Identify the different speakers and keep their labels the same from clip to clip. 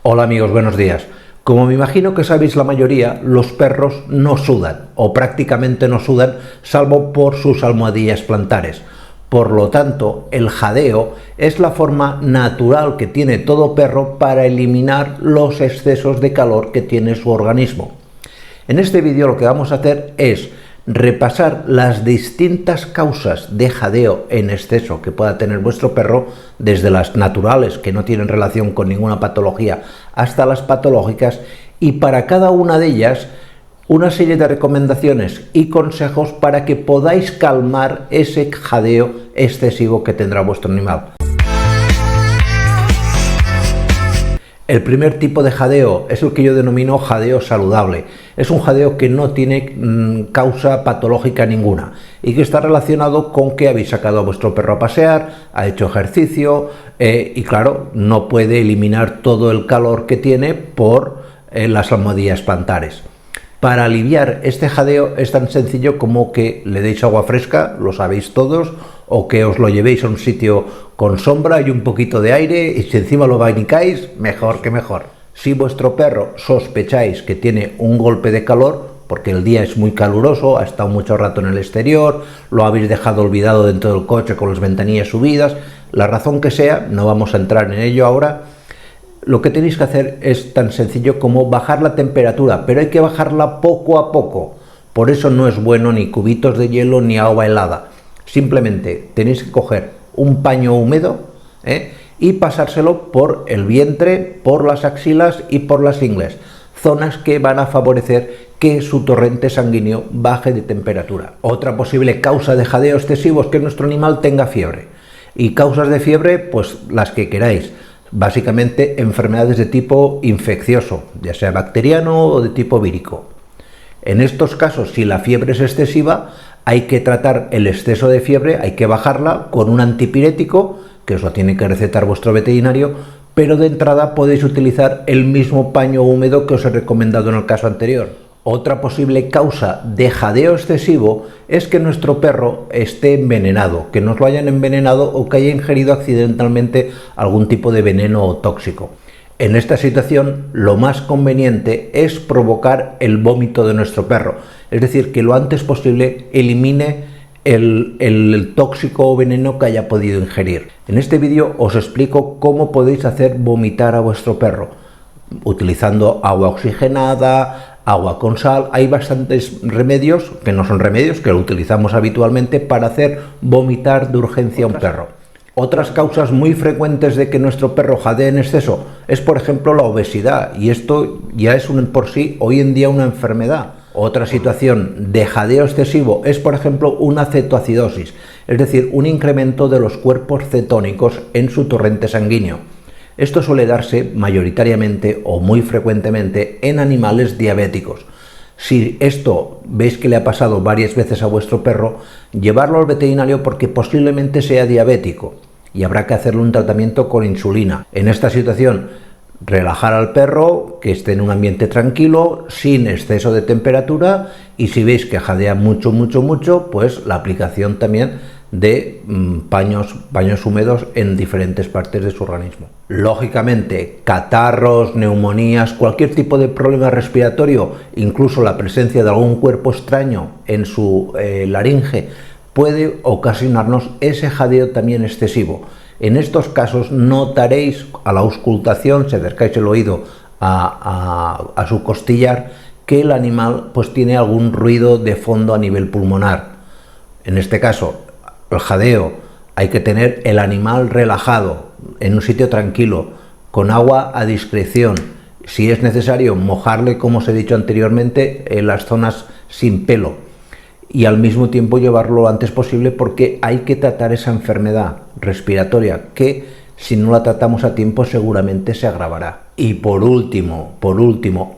Speaker 1: Hola amigos, buenos días. Como me imagino que sabéis la mayoría, los perros no sudan, o prácticamente no sudan, salvo por sus almohadillas plantares. Por lo tanto, el jadeo es la forma natural que tiene todo perro para eliminar los excesos de calor que tiene su organismo. En este vídeo lo que vamos a hacer es repasar las distintas causas de jadeo en exceso que pueda tener vuestro perro, desde las naturales, que no tienen relación con ninguna patología, hasta las patológicas, y para cada una de ellas una serie de recomendaciones y consejos para que podáis calmar ese jadeo excesivo que tendrá vuestro animal. El primer tipo de jadeo es el que yo denomino jadeo saludable. Es un jadeo que no tiene causa patológica ninguna y que está relacionado con que habéis sacado a vuestro perro a pasear, ha hecho ejercicio y claro, no puede eliminar todo el calor que tiene por las almohadillas plantares. Para aliviar este jadeo es tan sencillo como que le deis agua fresca, lo sabéis todos, o que os lo llevéis a un sitio con sombra y un poquito de aire, y si encima lo abanicáis, mejor que mejor. Si vuestro perro sospecháis que tiene un golpe de calor, porque el día es muy caluroso, ha estado mucho rato en el exterior, lo habéis dejado olvidado dentro del coche con las ventanillas subidas, la razón que sea, no vamos a entrar en ello ahora. Lo que tenéis que hacer es tan sencillo como bajar la temperatura, pero hay que bajarla poco a poco. Por eso no es bueno ni cubitos de hielo ni agua helada. Simplemente tenéis que coger un paño húmedo y pasárselo por el vientre, por las axilas y por las ingles, zonas que van a favorecer que su torrente sanguíneo baje de temperatura. Otra posible causa de jadeo excesivo es que nuestro animal tenga fiebre. Y causas de fiebre, pues las que queráis. Básicamente enfermedades de tipo infeccioso, ya sea bacteriano o de tipo vírico. En estos casos, si la fiebre es excesiva, hay que tratar el exceso de fiebre, hay que bajarla con un antipirético, que os lo tiene que recetar vuestro veterinario, pero de entrada podéis utilizar el mismo paño húmedo que os he recomendado en el caso anterior. Otra posible causa de jadeo excesivo es que nuestro perro esté envenenado, que nos lo hayan envenenado o que haya ingerido accidentalmente algún tipo de veneno o tóxico. En esta situación, lo más conveniente es provocar el vómito de nuestro perro, es decir, que lo antes posible elimine el tóxico o veneno que haya podido ingerir. En este vídeo os explico cómo podéis hacer vomitar a vuestro perro, utilizando agua oxigenada, agua con sal. Hay bastantes remedios, que no son remedios, que lo utilizamos habitualmente para hacer vomitar de urgencia a un perro. Otras causas muy frecuentes de que nuestro perro jadee en exceso es, por ejemplo, la obesidad, y esto ya es por sí hoy en día una enfermedad. Otra situación de jadeo excesivo es, por ejemplo, una cetoacidosis, es decir, un incremento de los cuerpos cetónicos en su torrente sanguíneo. Esto suele darse mayoritariamente o muy frecuentemente en animales diabéticos. Si esto veis que le ha pasado varias veces a vuestro perro, llevarlo al veterinario porque posiblemente sea diabético y habrá que hacerle un tratamiento con insulina. En esta situación, relajar al perro, que esté en un ambiente tranquilo, sin exceso de temperatura, y si veis que jadea mucho, pues la aplicación también de paños húmedos en diferentes partes de su organismo. Lógicamente, catarros, neumonías, cualquier tipo de problema respiratorio, incluso la presencia de algún cuerpo extraño en su laringe, puede ocasionarnos ese jadeo también excesivo. En estos casos notaréis a la auscultación, si acercáis el oído a su costillar, que el animal pues tiene algún ruido de fondo a nivel pulmonar. En este caso, el jadeo, hay que tener el animal relajado, en un sitio tranquilo, con agua a discreción. Si es necesario, mojarle, como os he dicho anteriormente, en las zonas sin pelo, y al mismo tiempo llevarlo lo antes posible, porque hay que tratar esa enfermedad respiratoria que, si no la tratamos a tiempo, seguramente se agravará. Y por último,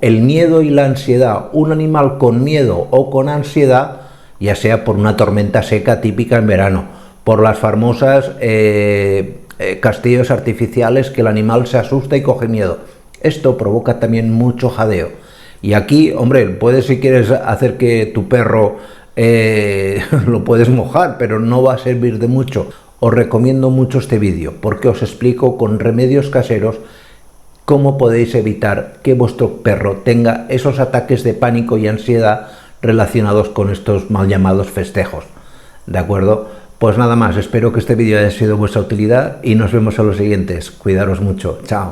Speaker 1: el miedo y la ansiedad. Un animal con miedo o con ansiedad, ya sea por una tormenta seca típica en verano, por las famosas castillos artificiales, que el animal se asusta y coge miedo. Esto provoca también mucho jadeo. Y aquí, hombre, puedes, si quieres hacer que tu perro lo puedes mojar, pero no va a servir de mucho. Os recomiendo mucho este vídeo porque os explico con remedios caseros cómo podéis evitar que vuestro perro tenga esos ataques de pánico y ansiedad relacionados con estos mal llamados festejos. ¿De acuerdo? Pues nada más, espero que este vídeo haya sido de vuestra utilidad y nos vemos en los siguientes. Cuidaros mucho. Chao.